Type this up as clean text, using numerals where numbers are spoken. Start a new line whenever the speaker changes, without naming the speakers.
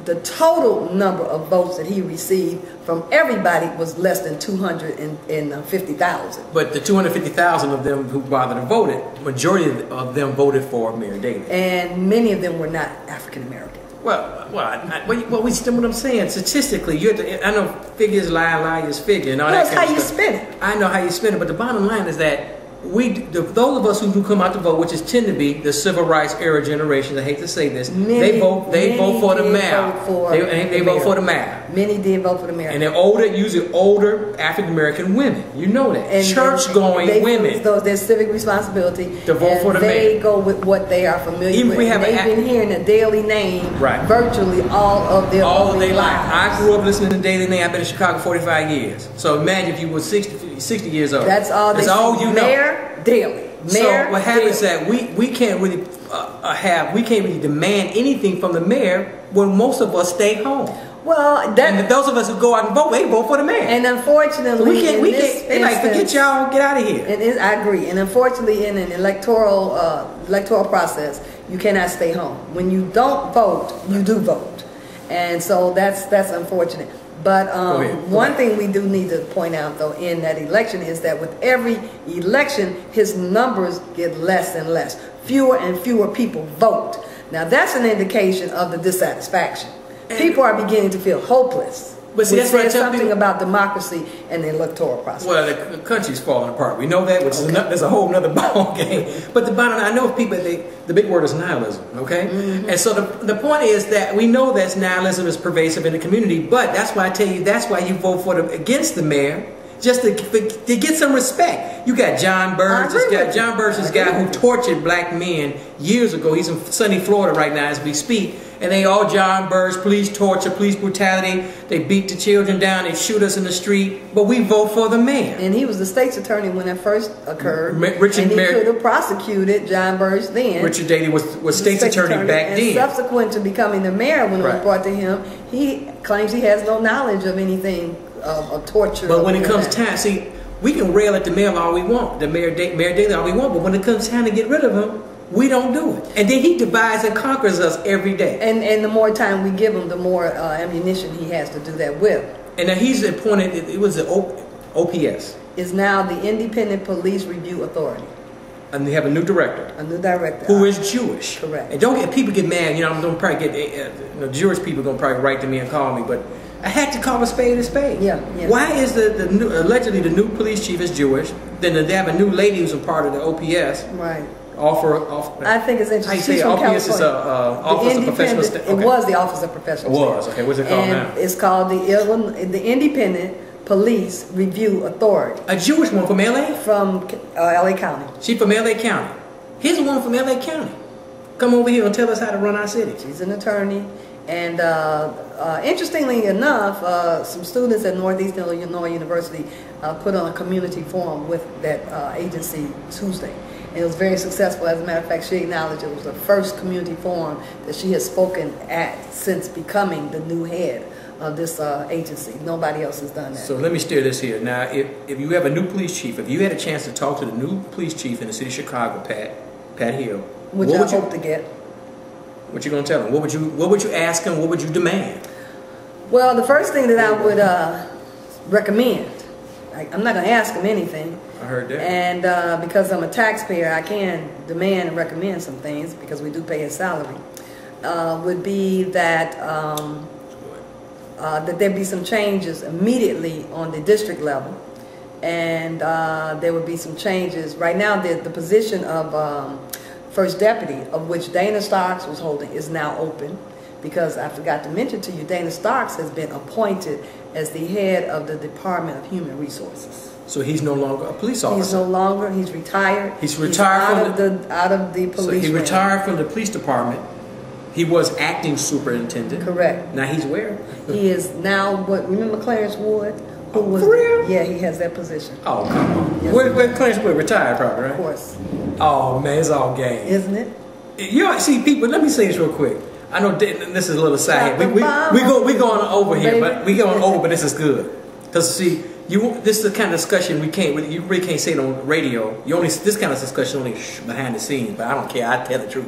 the total number of votes that he received from everybody was less than 250,000.
But the 250,000 of them who bothered to vote, majority of them voted for Mayor Daley.
And many of them were not African American.
Well, we still what I'm saying. Statistically, I know figures lie, liars figure, and all that kind of stuff.
That's how you spin it.
I know how you spin it, but the bottom line is that those of us who do come out to vote, which is tend to be the civil rights era generation. I hate to say this, they vote for the mayor. They vote for the mayor.
Many did vote for the mayor,
and they're older, usually older African American women. You know that, church-going women.
Their civic responsibility
to vote for the mayor.
They go with what they are familiar with. They've been hearing the Daley name virtually all of their lives.
I grew up listening to Daley name. I've been in Chicago 45 years. So imagine if you were 60 years old.
That's all you know. Mayor Daley.
So what happens is that we can't really demand anything from the mayor when most of us stay home.
Well,
and those of us who go out and vote, they vote for the mayor.
And unfortunately,
they like forget y'all, get out of here.
And I agree. And unfortunately, in an electoral process, you cannot stay home. When you don't vote, you do vote, and so that's unfortunate. But one thing we do need to point out, though, in that election is that with every election, his numbers get less and less. Fewer and fewer people vote. Now, that's an indication of the dissatisfaction. People are beginning to feel hopeless.
But see, that's
says something about democracy and the electoral process. Well,
the country's falling apart. We know that, which is there's a whole other ball game. But the bottom, I know people, the big word is nihilism, okay? And so the point is that we know that nihilism is pervasive in the community, but that's why I tell you, that's why you vote against the mayor, just to get some respect. You got John Burns, John Burns, this guy who tortured black men years ago. He's in sunny Florida right now as we speak. And they all John Burns, police torture, police brutality. They beat the children down. They shoot us in the street. But we vote for the mayor.
And he was the state's attorney when that first occurred. And he could have prosecuted John Burns then.
Richard Daley was state's attorney back then.
And subsequent to becoming the mayor, when it was brought to him, he claims he has no knowledge of anything of torture.
But when it comes time, see, we can rail at the mayor all we want, Mayor Daley all we want. But when it comes time to get rid of him, we don't do it. And then he divides and conquers us every day.
And the more time we give him, the more ammunition he has to do that with.
And now he's appointed, it was the OPS.
Is now the Independent Police Review Authority.
And they have a new director.
A new director.
Who is Jewish.
Correct.
And people get mad, I'm going to probably get, Jewish people are going to probably write to me and call me, but I had to call a spade a spade.
Yeah.
Why is allegedly the new police chief is Jewish, then they have a new lady who's a part of the OPS.
Right.
I
think it's interesting.
How you say OPS is Office of Professional Staff?
It was the Office of Professional Staff.
It was, okay. What's it called now?
It's called the Independent Police Review Authority.
A Jewish one from LA?
From LA County.
She's from LA County. Here's a woman from LA County. Come over here and tell us how to run our city.
She's an attorney. And interestingly enough, some students at Northeast Illinois University put on a community forum with that agency Tuesday. And it was very successful. As a matter of fact, she acknowledged it was the first community forum that she has spoken at since becoming the new head of this agency. Nobody else has done that. So
let me steer this here. Now, if you have a new police chief, if you had a chance to talk to the new police chief in the city of Chicago, Pat Hill,
which I hope to get.
What you gonna tell him? What would you ask him? What would you demand?
Well, the first thing that I would recommend, I'm not gonna ask him anything.
I heard that.
And because I'm a taxpayer, I can demand and recommend some things because we do pay his salary. Would be that that there be some changes immediately on the district level, and there would be some changes. Right now, the position of First Deputy, of which Dana Starks was holding, is now open, because I forgot to mention to you, Dana Starks has been appointed as the head of the Department of Human Resources.
So he's no longer a police officer.
He's no longer. He's retired.
He's retired
out of the police.
So he retired from the police department. He was acting superintendent.
Correct.
Now he's where?
He is now what? Remember Clarence Wood?
For real?
Yeah, he has that position.
Oh, come on. Yes, where Clarence Wood retired, probably, right?
Of course.
Oh man, it's all game,
isn't it?
See, people. Let me say this real quick. I know this is a little side. We going over here, but but this is good. Because see, this is the kind of discussion you really can't say it on radio. This kind of discussion only behind the scenes. But I don't care. I tell the truth.